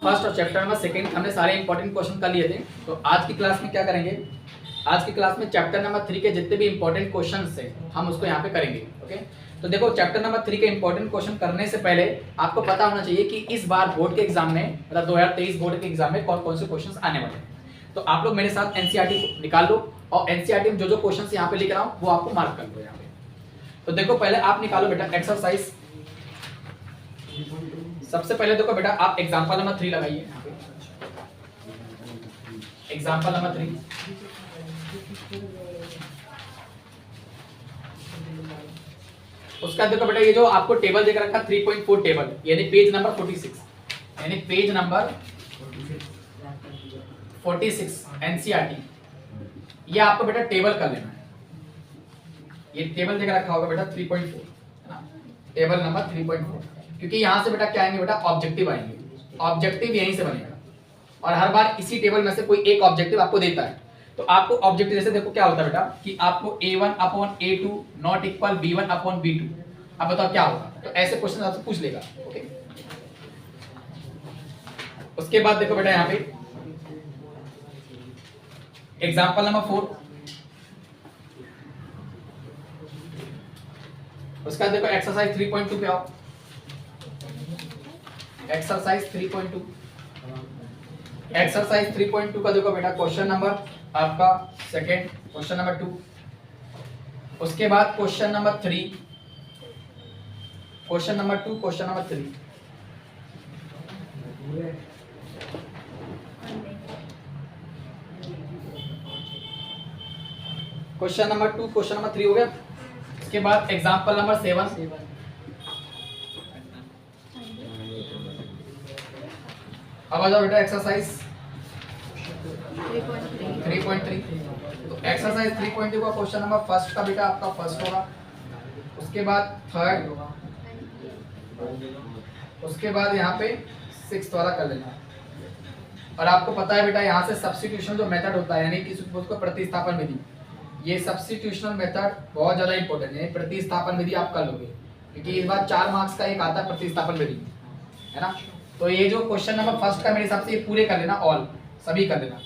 First और chapter number second हमने सारे इंपॉर्टेंट क्वेश्चन कर लिए थे। तो आज की क्लास में क्या करेंगे, आज की क्लास में चैप्टर नंबर 3 के जितने भी इंपॉर्टेंट क्वेश्चन है हम उसको यहाँ पे करेंगे। ओके, तो देखो चैप्टर नंबर 3 के इंपॉर्टेंट क्वेश्चन करने से पहले आपको पता होना चाहिए कि इस बार बोर्ड के एग्जाम में, मतलब 2023 बोर्ड के एग्जाम में कौन कौन से क्वेश्चन आने वाले हैं। तो आप लोग मेरे साथ एनसीईआरटी निकाल लो और एनसीईआरटी में जो जो क्वेश्चन यहाँ पे लिख रहा हूँ वो आपको मार्क कर लो यहाँ पे। तो देखो पहले आप निकालो बेटा एक्सरसाइज। सबसे पहले देखो बेटा आप एग्जांपल नंबर 3 लगाइए यहाँ पे। एग्जांपल नंबर 3 उसका देखो बेटा ये जो आपको टेबल देकर रखा 3.4 टेबल यानी पेज नंबर 46, यानी पेज नंबर 46 एनसीईआरटी, ये आपको बेटा टेबल कर लेना है। ये टेबल देकर रखा होगा बेटा 3.4 है ना, टेबल नंबर 3.4, क्योंकि यहां से बेटा क्या आएंगे बेटा ऑब्जेक्टिव आएंगे, ऑब्जेक्टिव यहीं से बनेगा और हर बार इसी टेबल में से कोई एक ऑब्जेक्टिव आपको देता है। तो आपको ऑब्जेक्टिव जैसे देखो क्या होता है बेटा कि आपको a1 upon a2 not equal b1 upon b2, अब बताओ क्या होगा। तो ऐसे क्वेश्चन आपसे पूछ लेगा। ओके, उसके बाद देखो बेटा यहाँ पे एग्जांपल नंबर 4, उसका देखो एक्सरसाइज 3.2 पे आओ। एक्सरसाइज 3.2, एक्सरसाइज 3.2 का देखो बेटा क्वेश्चन नंबर आपका सेकंड, क्वेश्चन नंबर 2, उसके बाद question number 3, question number 2, question number 3, question number 2, question number 3 हो गया। उसके बाद एग्जांपल नंबर 7, अब आ जाओ बेटा एक्सरसाइज 3.3। तो एक्सरसाइज 3.3 का क्वेश्चन नंबर फर्स्ट का बेटा आपका फर्स्ट होगा, उसके बाद थर्ड, उसके बाद यहाँ पे सिक्स्थ वाला कर लेना। और आपको पता है बेटा यहाँ से सब्स्टिट्यूशन जो मेथड होता है यानी कि उसको प्रतिस्थापन विधि, ये सब्स्टिट्यूशनल मेथड बहुत ज्यादा इंपॉर्टेंट है। प्रतिस्थापन विधि आप कर लोगे क्योंकि इस बार 4 मार्क्स का एक आता है प्रतिस्थापन विधि, है ना। तो ये जो क्वेश्चन नंबर फर्स्ट का मेरे हिसाब से ये पूरे कर लेना, ऑल सभी कर लेना,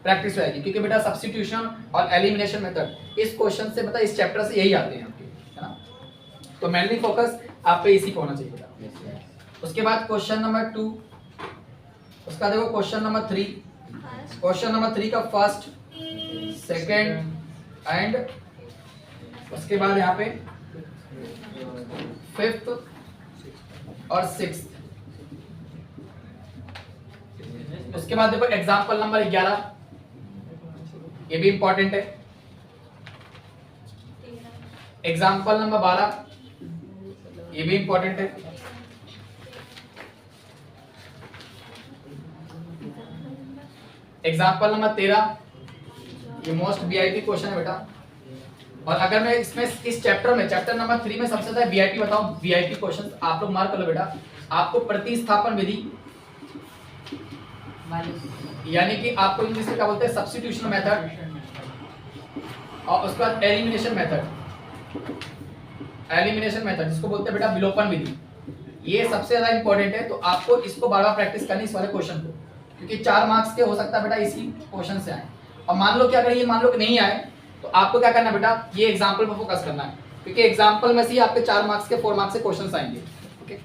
प्रैक्टिस हो जाएगी। क्योंकि बेटा सब्स्टिट्यूशन और एलिमिनेशन मेथड इस क्वेश्चन से बता इस चैप्टर से यही आते हैं आपके, है ना। तो मेनली फोकस आप पे इसी पे होना चाहिए बेटा। उसके बाद क्वेश्चन नंबर 2, उसका देखो क्वेश्चन नंबर 3, क्वेश्चन नंबर 3 का फर्स्ट, सेकंड एंड उसके बाद यहाँ पे फिफ्थ और सिक्स्थ। उसके बाद देखो एग्जांपल नंबर 11, ये भी इंपॉर्टेंट है। एग्जांपल नंबर 12, ये भी इंपॉर्टेंट है। एग्जांपल नंबर 13, ये मोस्ट वीआईपी क्वेश्चन है बेटा। और अगर मैं इसमें इस चैप्टर में, चैप्टर नंबर 3 में सबसे ज्यादा वीआईपी बताऊं, वीआईपी क्वेश्चन आप लोग मार्क कर लो बेटा। आपको प्रतिस्थापन विधि यानी कि आपको इंग्लिश में क्या बोलते हैं सब्स्टिट्यूशन मेथड, और उसके बाद एलिमिनेशन मेथड, एलिमिनेशन मेथड जिसको बोलते हैं बेटा विलोपन विधि, ये सबसे ज्यादा इंपॉर्टेंट है। तो आपको इसको बार-बार प्रैक्टिस करनी इस वाले क्वेश्चन को, क्योंकि 4 मार्क्स के हो सकता है बेटा इसी क्वेश्चन से आए। और मान लो कि अगर ये मान लो कि नहीं आए तो आपको क्या करना है बेटा, ये एग्जांपल पर फोकस करना है, क्योंकि एग्जांपल में से ही आपके 4 मार्क्स के 4 मार्क्स के क्वेश्चंस आएंगे। ओके,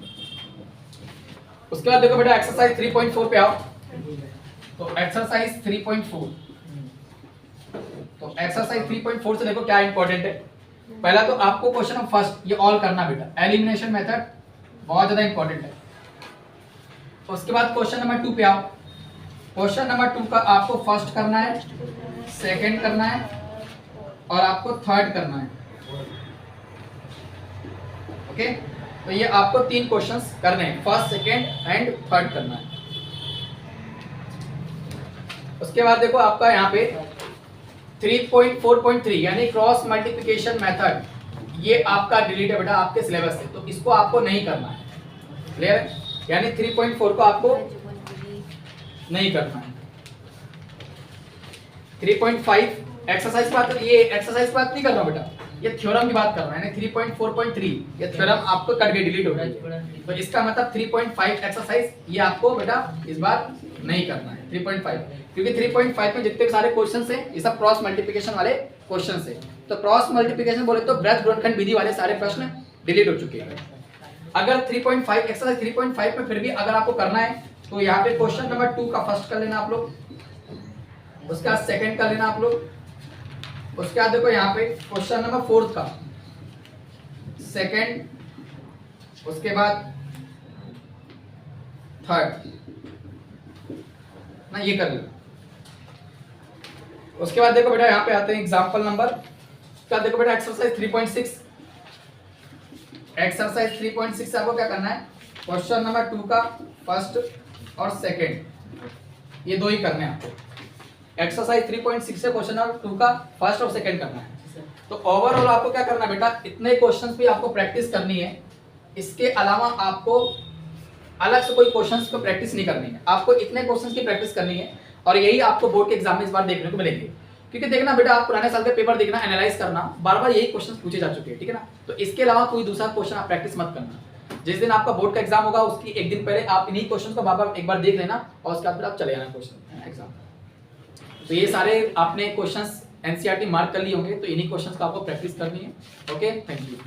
उसके बाद देखो बेटा एक्सरसाइज 3.4 पे आओ। तो एक्सरसाइज 3.4, तो एक्सरसाइज 3.4 से देखो क्या इंपॉर्टेंट है। पहला तो आपको क्वेश्चन फर्स्ट ये ऑल करना बेटा, एलिमिनेशन मेथड बहुत ज्यादा इंपॉर्टेंट है। तो उसके बाद क्वेश्चन नंबर 2 पे आओ। क्वेश्चन नंबर 2 का आपको फर्स्ट करना है, सेकंड करना है और आपको थर्ड करना है। ओके, तो ये आपको 3 क्वेश्चंस करने हैं, फर्स्ट सेकंड एंड थर्ड करना है। उसके बाद देखो आपका यहाँ पे 3.4.3 यानी क्रॉस मल्टीप्लिकेशन मेथड, ये आपका डिलीट है बेटा आपके सिलेबस से, तो इसको आपको नहीं करना है। क्लियर है, यानी 3.4 को आपको नहीं करना है। 3.5 एक्सरसाइज बात, ये एक्सरसाइज बात नहीं कर रहा हूं बेटा, ये थ्योरम की बात कर रहा है ना, 3.4.3 ये थ्योरम आपको कट गई, डिलीट हो गई। तो इसका मतलब 3.5 एक्सरसाइज ये आपको बेटा इस बार नहीं करना है 3.5, क्योंकि 3.5 में जितने सारे क्वेश्चंस हैं ये सब क्रॉस मल्टीप्लिकेशन वाले क्वेश्चंस हैं। तो क्रॉस मल्टीप्लिकेशन बोले तो ब्रज गुणनखंड विधि वाले सारे प्रश्न डिलीट हो चुके हैं। अगर 3.5 एक्सरसाइज 3.5 में फिर भी अगर आपको करना है तो यहाँ पे क्वेश्चन नंबर 2 का फर्स्ट कर लेना आप लोग, उसके बाद सेकंड कर लेना आप लोग, उसके बाद देखो यहाँ पे क्वेश्चन नंबर 4 का सेकंड, उसके बाद थर्ड ना, ये कर लो। उसके बाद देखो बेटा यहाँ पे आते हैं एग्जांपल नंबर का, देखो बेटा एक्सरसाइज 3.6, एक्सरसाइज 3.6 से आपको क्या करना है, क्वेश्चन नंबर 2 का फर्स्ट और सेकंड ये दो ही करने हैं आपको। एक्सरसाइज 3.6 से क्वेश्चन नंबर 2 का फर्स्ट और सेकंड करना है। तो ओवरऑल आपको क्या करना है बेटा, इतने क्वेश्चंस भी आपको प्रैक्टिस करनी है, इसके अलावा आपको अलग से कोई क्वेश्चंस को प्रैक्टिस नहीं करनी है, आपको इतने क्वेश्चंस की प्रैक्टिस करनी है। और यही आपको बोर्ड के एग्जाम में इस बार देखने को मिलेंगे, क्योंकि देखना बेटा आप पुराने साल के पेपर देखना, एनालाइज करना, बार बार यही क्वेश्चंस पूछे जा चुके हैं, ठीक है ना। तो इसके अलावा कोई दूसरा क्वेश्चन आप प्रैक्टिस मत करना। जिस दिन आपका बोर्ड का एग्जाम होगा उसकी एक दिन पहले आप इन्हीं क्वेश्चन को बार बार एक बार देख लेना और उसके बाद फिर आप चले जाना क्वेश्चन एग्जाम। तो ये सारे आपने क्वेश्चंस एनसीईआरटी मार्क कर लिए होंगे, तो इन्हीं क्वेश्चंस का आपको प्रैक्टिस करनी है। Okay, thank you.